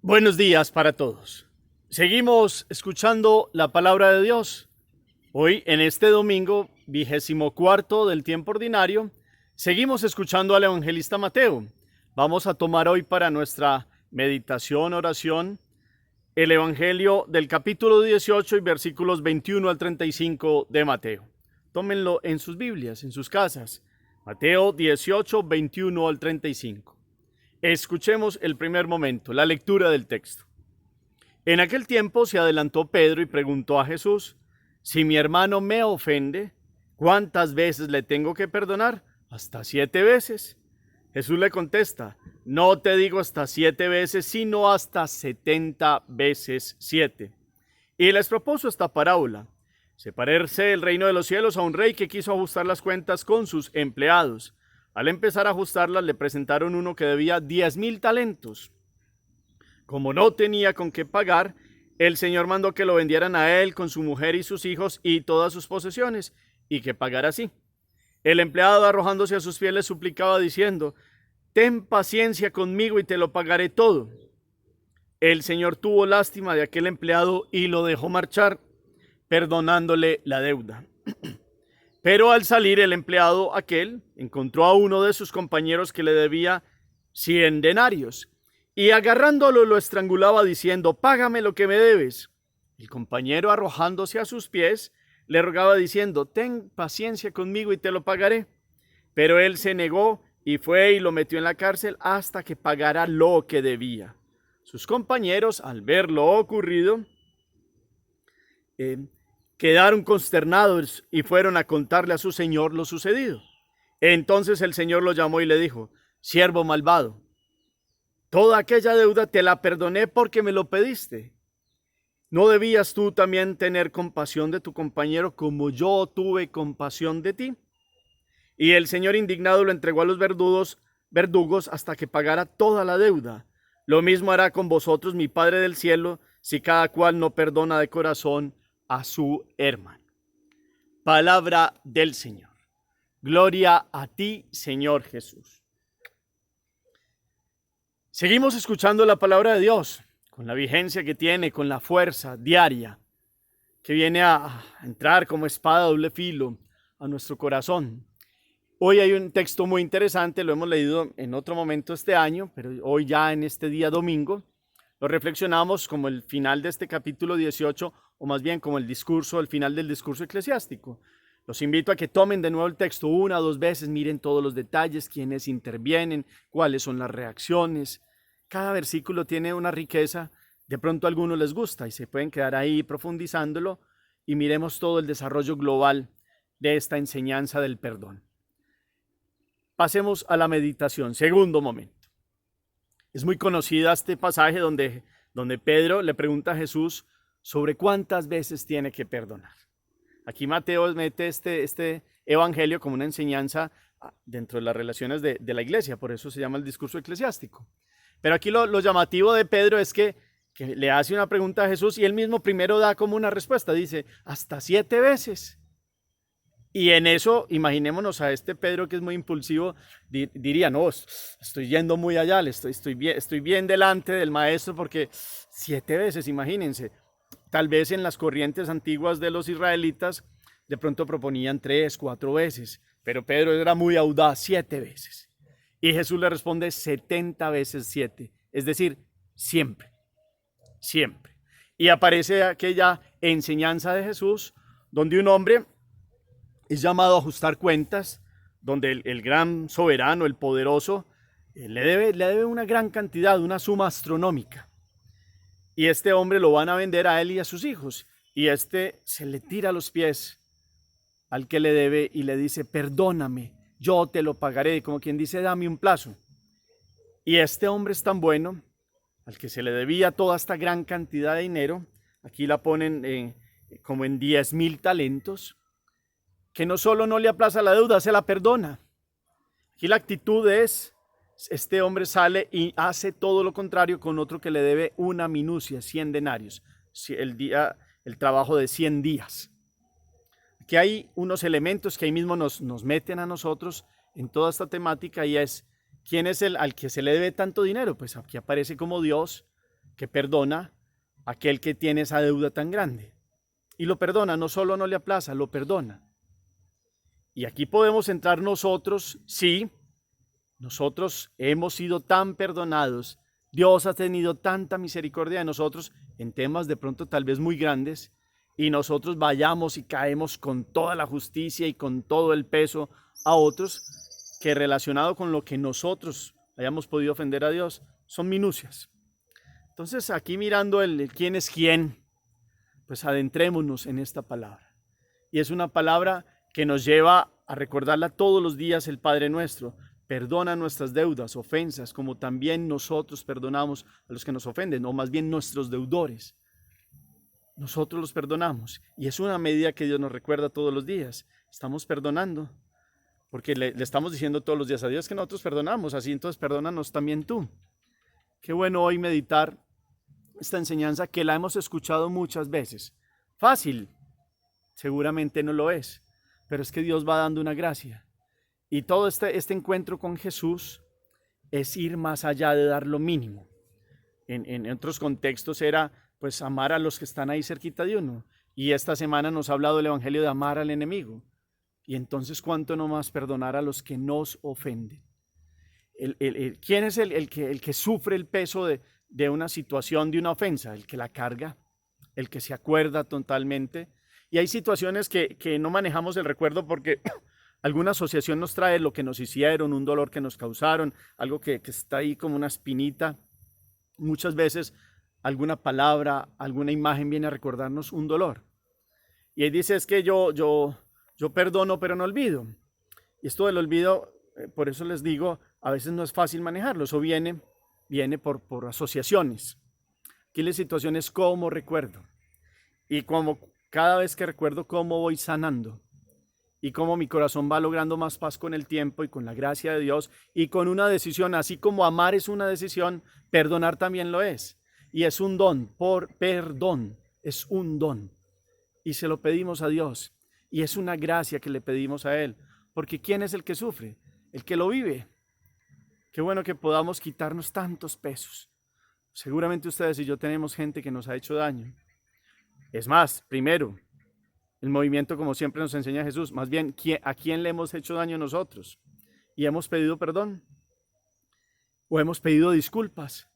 Buenos días para todos. Seguimos escuchando la palabra de Dios. Hoy, en este domingo, 24 del tiempo ordinario, seguimos escuchando al evangelista Mateo. Vamos a tomar hoy para nuestra meditación, oración, el evangelio del capítulo 18 y versículos 21 al 35 de Mateo. Tómenlo en sus Biblias, en sus casas. Mateo 18, 21 al 35. Escuchemos el primer momento, la lectura del texto. En aquel tiempo se adelantó Pedro y preguntó a Jesús: si mi hermano me ofende, ¿cuántas veces le tengo que perdonar? ¿Hasta 7 veces? Jesús le contesta: no te digo hasta 7 veces, sino hasta 70 veces 7. Y les propuso esta parábola: se parece el reino de los cielos a un rey que quiso ajustar las cuentas con sus empleados. Al empezar a ajustarlas, le presentaron uno que debía 10,000 talentos. Como no tenía con qué pagar, el Señor mandó que lo vendieran a él con su mujer y sus hijos y todas sus posesiones, y que pagara así. El empleado, arrojándose a sus pies, le suplicaba diciendo: ten paciencia conmigo y te lo pagaré todo. El Señor tuvo lástima de aquel empleado y lo dejó marchar, perdonándole la deuda. Pero al salir, el empleado aquel encontró a uno de sus compañeros que le debía 100 denarios, y agarrándolo lo estrangulaba diciendo: págame lo que me debes. El compañero, arrojándose a sus pies, le rogaba diciendo: ten paciencia conmigo y te lo pagaré. Pero él se negó y fue y lo metió en la cárcel hasta que pagara lo que debía. Sus compañeros, al ver lo ocurrido, quedaron consternados y fueron a contarle a su señor lo sucedido. Entonces el Señor lo llamó y le dijo: siervo malvado, toda aquella deuda te la perdoné porque me lo pediste. ¿No debías tú también tener compasión de tu compañero como yo tuve compasión de ti? Y el Señor, indignado, lo entregó a los verdugos hasta que pagara toda la deuda. Lo mismo hará con vosotros mi Padre del cielo, si cada cual no perdona de corazón a su hermano. Palabra del Señor. Gloria a ti, Señor Jesús. Seguimos escuchando la palabra de Dios, con la vigencia que tiene, con la fuerza diaria, que viene a entrar como espada de doble filo a nuestro corazón. Hoy hay un texto muy interesante, lo hemos leído en otro momento este año, pero hoy ya en este día domingo, lo reflexionamos como el final de este capítulo 18, o más bien como el final del discurso eclesiástico. Los invito a que tomen de nuevo el texto 1 o 2 veces, miren todos los detalles, quiénes intervienen, cuáles son las reacciones. Cada versículo tiene una riqueza, de pronto a algunos les gusta y se pueden quedar ahí profundizándolo, y miremos todo el desarrollo global de esta enseñanza del perdón. Pasemos a la meditación, segundo momento. Es muy conocida este pasaje donde Pedro le pregunta a Jesús sobre cuántas veces tiene que perdonar. Aquí Mateo mete este evangelio como una enseñanza dentro de las relaciones de la iglesia, por eso se llama el discurso eclesiástico. Pero aquí lo llamativo de Pedro es que le hace una pregunta a Jesús y él mismo primero da como una respuesta, dice: hasta 7 veces. Y en eso, imaginémonos a este Pedro que es muy impulsivo, diría: no, estoy yendo muy allá, estoy bien delante del maestro, porque 7 veces, imagínense. Tal vez en las corrientes antiguas de los israelitas de pronto proponían 3, 4 veces, pero Pedro era muy audaz: 7 veces. Y Jesús le responde: 70 veces 7, es decir, siempre, siempre. Y aparece aquella enseñanza de Jesús donde un hombre es llamado a ajustar cuentas, donde el gran soberano, el poderoso, le debe una gran cantidad, una suma astronómica. Y este hombre lo van a vender a él y a sus hijos. Y este se le tira a los pies al que le debe y le dice: perdóname, yo te lo pagaré, como quien dice: dame un plazo. Y este hombre es tan bueno, al que se le debía toda esta gran cantidad de dinero, aquí la ponen como en 10,000 talentos, que no solo no le aplaza la deuda, se la perdona. Aquí la actitud es: este hombre sale y hace todo lo contrario con otro que le debe una minucia, 100 denarios, el trabajo de 100 días. Aquí hay unos elementos que ahí mismo nos meten a nosotros en toda esta temática, y es: ¿quién es el al que se le debe tanto dinero? Pues aquí aparece como Dios, que perdona a aquel que tiene esa deuda tan grande. Y lo perdona, no solo no le aplaza, lo perdona. Y aquí podemos entrar nosotros, sí, nosotros hemos sido tan perdonados, Dios ha tenido tanta misericordia de nosotros en temas de pronto tal vez muy grandes, y nosotros vayamos y caemos con toda la justicia y con todo el peso a otros que relacionado con lo que nosotros hayamos podido ofender a Dios, son minucias. Entonces aquí mirando el quién es quién, pues adentrémonos en esta palabra. Y es una palabra que nos lleva a recordarla todos los días el Padre Nuestro. Perdona nuestras deudas, ofensas, como también nosotros perdonamos a los que nos ofenden, o más bien nuestros deudores. Nosotros los perdonamos. Y es una medida que Dios nos recuerda todos los días. Estamos perdonando, porque le estamos diciendo todos los días a Dios que nosotros perdonamos, así entonces perdónanos también tú. Qué bueno hoy meditar esta enseñanza que la hemos escuchado muchas veces. Fácil, seguramente no lo es, pero es que Dios va dando una gracia. Y todo este encuentro con Jesús es ir más allá de dar lo mínimo. En otros contextos era pues amar a los que están ahí cerquita de uno. Y esta semana nos ha hablado el Evangelio de amar al enemigo. Y entonces, ¿cuánto no más perdonar a los que nos ofenden? ¿Quién es el que sufre el peso de una situación, de una ofensa? El que la carga, el que se acuerda totalmente. Y hay situaciones que no manejamos el recuerdo porque alguna asociación nos trae lo que nos hicieron, un dolor que nos causaron, algo que está ahí como una espinita. Muchas veces alguna palabra, alguna imagen viene a recordarnos un dolor. Y ahí dice, es que yo perdono pero no olvido. Y esto del olvido, por eso les digo, a veces no es fácil manejarlo. Eso viene por asociaciones. Aquí la situación es cómo recuerdo. Y como cada vez que recuerdo cómo voy sanando. Y cómo mi corazón va logrando más paz con el tiempo y con la gracia de Dios y con una decisión, así como amar es una decisión, perdonar también lo es. Y es un don, por perdón, es un don. Y se lo pedimos a Dios. Y es una gracia que le pedimos a Él. Porque ¿quién es el que sufre? El que lo vive. Qué bueno que podamos quitarnos tantos pesos. Seguramente ustedes y yo tenemos gente que nos ha hecho daño. Es más, primero, el movimiento, como siempre nos enseña Jesús, más bien, ¿a quién le hemos hecho daño nosotros? ¿Y hemos pedido perdón? ¿O hemos pedido disculpas?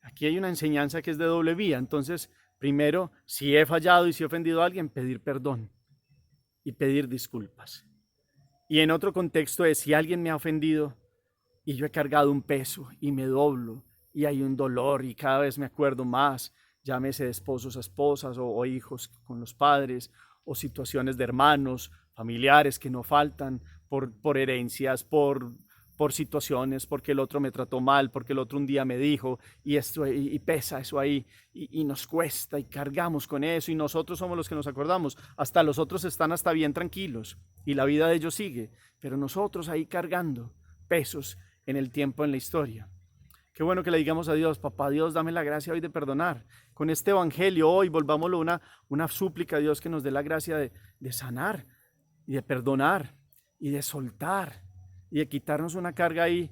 Aquí hay una enseñanza que es de doble vía. Entonces, primero, si he fallado y si he ofendido a alguien, pedir perdón y pedir disculpas. Y en otro contexto es, si alguien me ha ofendido y yo he cargado un peso y me doblo y hay un dolor y cada vez me acuerdo más, llámese de esposos a esposas o hijos con los padres o situaciones de hermanos, familiares que no faltan por herencias, por situaciones, porque el otro me trató mal, porque el otro un día me dijo y pesa eso ahí y nos cuesta y cargamos con eso y nosotros somos los que nos acordamos. Hasta los otros están hasta bien tranquilos y la vida de ellos sigue, pero nosotros ahí cargando pesos en el tiempo, en la historia. Qué bueno que le digamos a Dios, papá Dios, dame la gracia hoy de perdonar. Con este evangelio hoy volvámoslo una súplica a Dios que nos dé la gracia de sanar y de perdonar y de soltar y de quitarnos una carga ahí.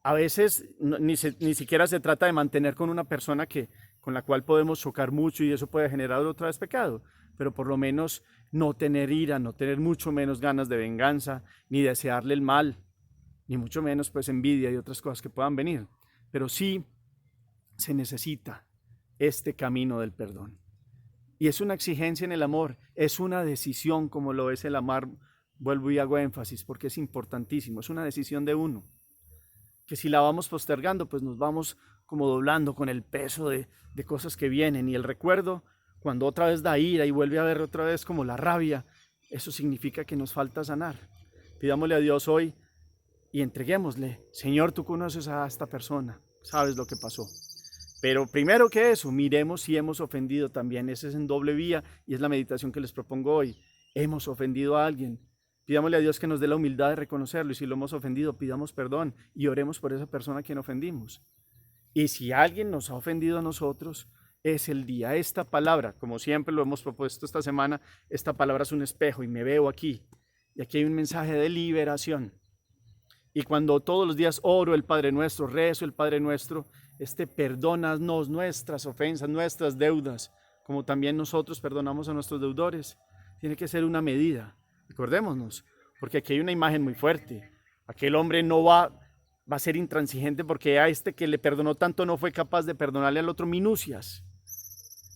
A veces ni siquiera se trata de mantener con una persona con la cual podemos chocar mucho y eso puede generar otra vez pecado, pero por lo menos no tener ira, no tener mucho menos ganas de venganza, ni desearle el mal, ni mucho menos pues envidia y otras cosas que puedan venir. Pero sí se necesita este camino del perdón. Y es una exigencia en el amor, es una decisión como lo es el amar. Vuelvo y hago énfasis porque es importantísimo, es una decisión de uno. Que si la vamos postergando, pues nos vamos como doblando con el peso de cosas que vienen. Y el recuerdo, cuando otra vez da ira y vuelve a ver otra vez como la rabia, eso significa que nos falta sanar. Pidámosle a Dios hoy y entreguémosle, Señor, tú conoces a esta persona, sabes lo que pasó. Pero primero que eso, miremos si hemos ofendido también. Ese es en doble vía y es la meditación que les propongo hoy. Hemos ofendido a alguien. Pidámosle a Dios que nos dé la humildad de reconocerlo y si lo hemos ofendido, pidamos perdón y oremos por esa persona a quien ofendimos. Y si alguien nos ha ofendido a nosotros, es el día. Esta palabra, como siempre lo hemos propuesto esta semana, esta palabra es un espejo y me veo aquí. Y aquí hay un mensaje de liberación. Y cuando todos los días oro el Padre Nuestro, rezo el Padre Nuestro, perdónanos nuestras ofensas, nuestras deudas, como también nosotros perdonamos a nuestros deudores. Tiene que ser una medida, recordémonos, porque aquí hay una imagen muy fuerte. Aquel hombre no va a ser intransigente porque a que le perdonó tanto no fue capaz de perdonarle al otro minucias.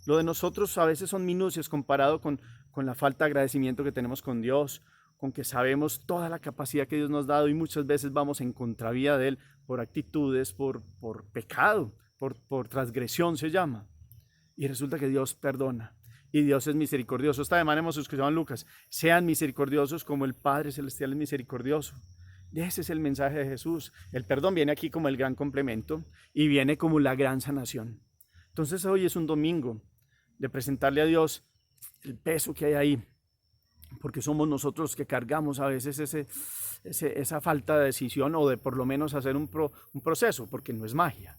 Lo de nosotros a veces son minucias comparado con la falta de agradecimiento que tenemos con Dios, con que sabemos toda la capacidad que Dios nos ha dado y muchas veces vamos en contravía de Él por actitudes, por pecado, por transgresión se llama. Y resulta que Dios perdona y Dios es misericordioso. Esta semana hemos escuchado en Lucas, sean misericordiosos como el Padre Celestial es misericordioso. Ese es el mensaje de Jesús. El perdón viene aquí como el gran complemento y viene como la gran sanación. Entonces hoy es un domingo de presentarle a Dios el peso que hay ahí, porque somos nosotros que cargamos a veces esa falta de decisión o de por lo menos hacer un proceso, porque no es magia,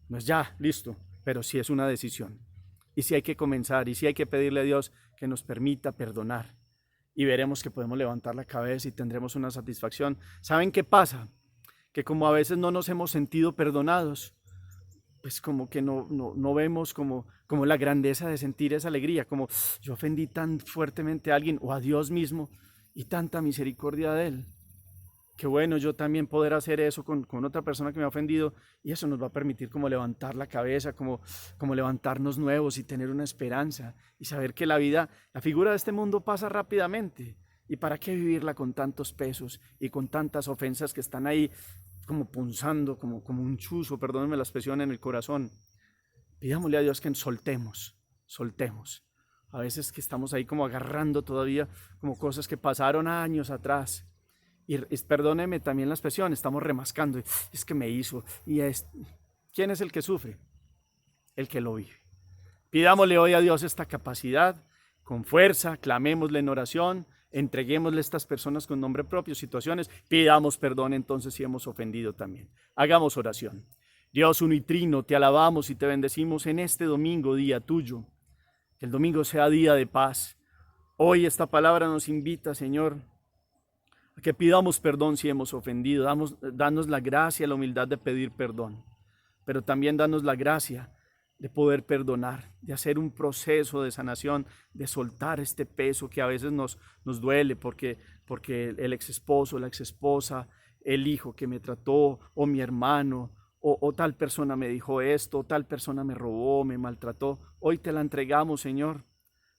no es ya, listo, pero sí es una decisión. Y sí hay que comenzar y sí hay que pedirle a Dios que nos permita perdonar y veremos que podemos levantar la cabeza y tendremos una satisfacción. ¿Saben qué pasa? Que como a veces no nos hemos sentido perdonados, pues como que no vemos como la grandeza de sentir esa alegría, como yo ofendí tan fuertemente a alguien o a Dios mismo y tanta misericordia de Él. Qué bueno yo también poder hacer eso con otra persona que me ha ofendido y eso nos va a permitir como levantar la cabeza, como levantarnos nuevos y tener una esperanza y saber que la figura de este mundo pasa rápidamente y para qué vivirla con tantos pesos y con tantas ofensas que están ahí como punzando, como un chuzo, perdónenme la expresión, en el corazón. Pidámosle a Dios que soltemos. A veces que estamos ahí como agarrando todavía como cosas que pasaron años atrás. Y perdóneme también la expresión, estamos remascando. Es que me hizo. ¿Quién es el que sufre? El que lo vive. Pidámosle hoy a Dios esta capacidad, con fuerza, clamémosle en oración, entreguémosle a estas personas con nombre propio, situaciones, pidamos perdón entonces si hemos ofendido también. Hagamos oración. Dios uno y trino, te alabamos y te bendecimos en este domingo, día tuyo. Que el domingo sea día de paz. Hoy esta palabra nos invita, Señor, a que pidamos perdón si hemos ofendido. Danos la gracia, la humildad de pedir perdón, pero también danos la gracia de poder perdonar, de hacer un proceso de sanación, de soltar este peso que a veces nos duele porque el ex esposo, la ex esposa, el hijo que me trató, o mi hermano, o tal persona me dijo esto, o tal persona me robó, me maltrató. Hoy te la entregamos, Señor.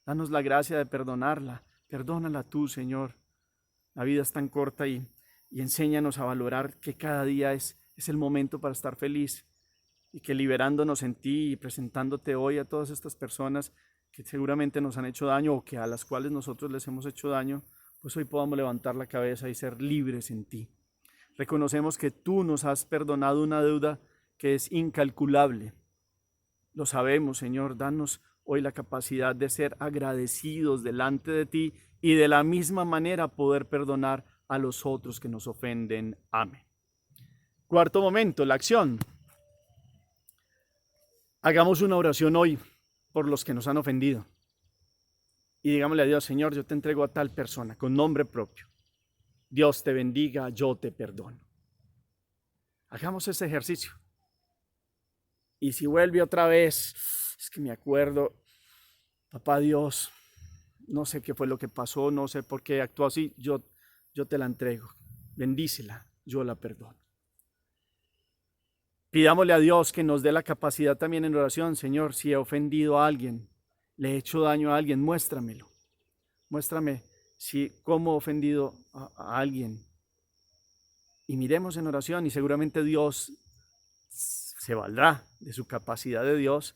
Danos la gracia de perdonarla. Perdónala tú, Señor. La vida es tan corta y enséñanos a valorar que cada día es el momento para estar feliz. Y que liberándonos en ti y presentándote hoy a todas estas personas que seguramente nos han hecho daño o que a las cuales nosotros les hemos hecho daño, pues hoy podamos levantar la cabeza y ser libres en ti. Reconocemos que tú nos has perdonado una deuda que es incalculable. Lo sabemos, Señor, danos hoy la capacidad de ser agradecidos delante de ti y de la misma manera poder perdonar a los otros que nos ofenden. Amén. Cuarto momento, la acción. Hagamos una oración hoy por los que nos han ofendido. Y digámosle a Dios, Señor, yo te entrego a tal persona con nombre propio. Dios te bendiga, yo te perdono. Hagamos ese ejercicio. Y si vuelve otra vez, es que me acuerdo, papá Dios, no sé qué fue lo que pasó, no sé por qué actuó así, yo te la entrego. Bendícela, yo la perdono. Pidámosle a Dios que nos dé la capacidad también en oración. Señor, si he ofendido a alguien, le he hecho daño a alguien, muéstramelo. Muéstrame cómo he ofendido a alguien. Y miremos en oración y seguramente Dios se valdrá de su capacidad de Dios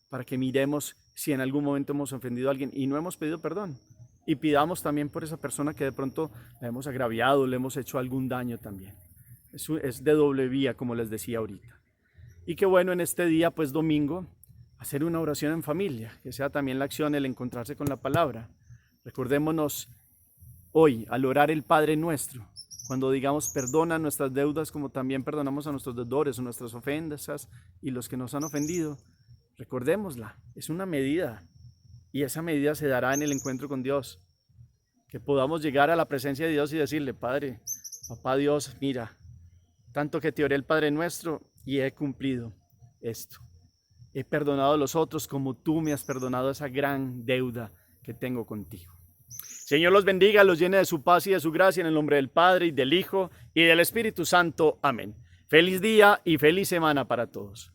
para que miremos si en algún momento hemos ofendido a alguien y no hemos pedido perdón. Y pidamos también por esa persona que de pronto la hemos agraviado, le hemos hecho algún daño también. Es de doble vía, como les decía ahorita. Y qué bueno en este día, pues domingo, hacer una oración en familia, que sea también la acción, el encontrarse con la palabra. Recordémonos hoy, al orar el Padre Nuestro, cuando digamos perdona nuestras deudas como también perdonamos a nuestros deudores o nuestras ofensas y los que nos han ofendido, recordémosla, es una medida y esa medida se dará en el encuentro con Dios. Que podamos llegar a la presencia de Dios y decirle, Padre, Papá Dios, mira, tanto que te oré el Padre Nuestro y he cumplido esto. He perdonado a los otros como tú me has perdonado esa gran deuda que tengo contigo. Señor los bendiga, los llene de su paz y de su gracia en el nombre del Padre y del Hijo y del Espíritu Santo. Amén. Feliz día y feliz semana para todos.